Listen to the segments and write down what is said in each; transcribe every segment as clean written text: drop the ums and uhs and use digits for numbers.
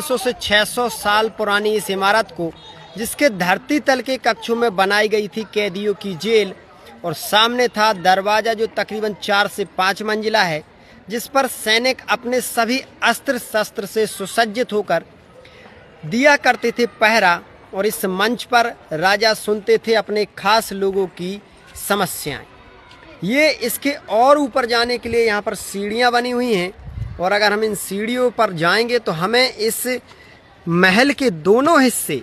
500 से 600 साल पुरानी इस इमारत को, जिसके धरती तल के कक्षों में बनाई गई थी कैदियों की जेल, और सामने था दरवाजा जो तकरीबन 4 से 5 मंजिला है, जिस पर सैनिक अपने सभी अस्त्र शस्त्र से सुसज्जित होकर दिया करते थे पहरा, और इस मंच पर राजा सुनते थे अपने खास लोगों की समस्याएं। ये इसके और ऊपर जाने के लिए यहाँ पर सीढ़ियाँ बनी हुई हैं, और अगर हम इन सीढ़ियों पर जाएंगे तो हमें इस महल के दोनों हिस्से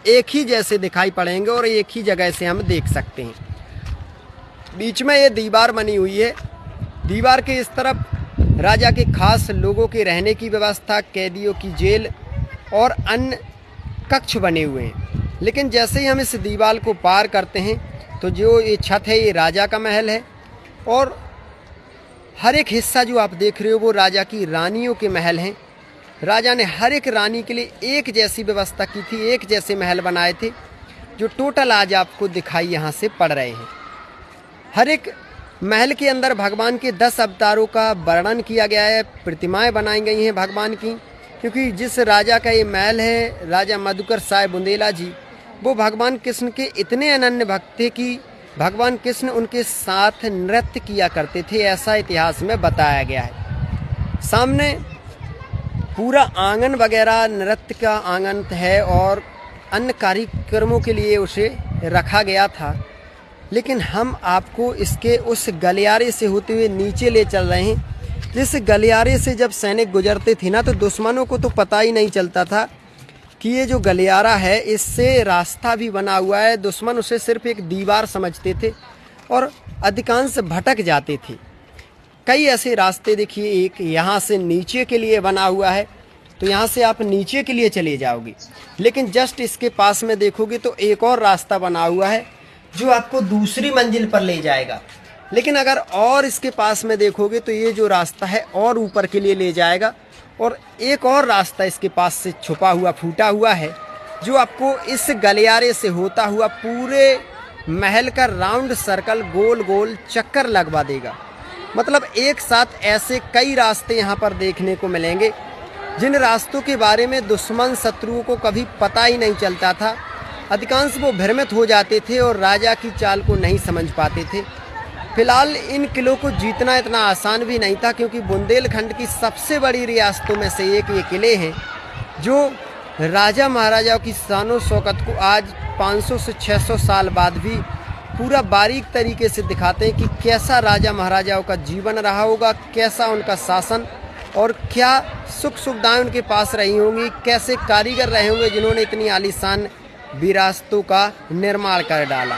एक ही जैसे दिखाई पड़ेंगे और एक ही जगह से हम देख सकते हैं। बीच में ये दीवार बनी हुई है, दीवार के इस तरफ राजा के खास लोगों के रहने की व्यवस्था, कैदियों की जेल और अन्य कक्ष बने हुए हैं। लेकिन जैसे ही हम इस दीवार को पार करते हैं तो जो ये छत है ये राजा का महल है, और हर एक हिस्सा जो आप देख रहे हो वो राजा की रानियों के महल हैं। राजा ने हर एक रानी के लिए एक जैसी व्यवस्था की थी, एक जैसे महल बनाए थे, जो टोटल आज आपको दिखाई यहाँ से पड़ रहे हैं। हर एक महल के अंदर भगवान के 10 अवतारों का वर्णन किया गया है, प्रतिमाएं बनाई गई हैं भगवान की, क्योंकि जिस राजा का ये महल है, राजा मधुकर साय बुंदेला जी, वो भगवान कृष्ण के इतने अनन्य भक्त थे कि भगवान कृष्ण उनके साथ नृत्य किया करते थे, ऐसा इतिहास में बताया गया है। सामने पूरा आंगन वगैरह नृत्य का आंगन है और अन्य कार्यक्रमों के लिए उसे रखा गया था। लेकिन हम आपको इसके उस गलियारे से होते हुए नीचे ले चल रहे हैं, जिस गलियारे से जब सैनिक गुजरते थे ना, तो दुश्मनों को तो पता ही नहीं चलता था कि ये जो गलियारा है इससे रास्ता भी बना हुआ है। दुश्मन उसे सिर्फ एक दीवार समझते थे और अधिकांश भटक जाते थे। कई ऐसे रास्ते देखिए, एक यहाँ से नीचे के लिए बना हुआ है, तो यहाँ से आप नीचे के लिए चले जाओगे, लेकिन जस्ट इसके पास में देखोगे तो एक और रास्ता बना हुआ है जो आपको दूसरी मंजिल पर ले जाएगा। लेकिन अगर और इसके पास में देखोगे तो ये जो रास्ता है और ऊपर के लिए ले जाएगा, और एक और रास्ता इसके पास से छुपा हुआ फूटा हुआ है जो आपको इस गलियारे से होता हुआ पूरे महल का राउंड सर्कल गोल गोल चक्कर लगवा देगा। मतलब एक साथ ऐसे कई रास्ते यहाँ पर देखने को मिलेंगे, जिन रास्तों के बारे में दुश्मन शत्रुओं को कभी पता ही नहीं चलता था। अधिकांश वो भ्रमित हो जाते थे और राजा की चाल को नहीं समझ पाते थे। फिलहाल इन किलों को जीतना इतना आसान भी नहीं था, क्योंकि बुंदेलखंड की सबसे बड़ी रियासतों में से एक ये किले हैं जो राजा महाराजाओं की शानो शौकत को आज 500 से 600 साल बाद भी पूरा बारीक तरीके से दिखाते हैं कि कैसा राजा महाराजाओं का जीवन रहा होगा, कैसा उनका शासन, और क्या सुख सुविधाएं उनके पास रही होंगी, कैसे कारीगर रहे होंगे जिन्होंने इतनी आलीशान विरासतों का निर्माण कर डाला।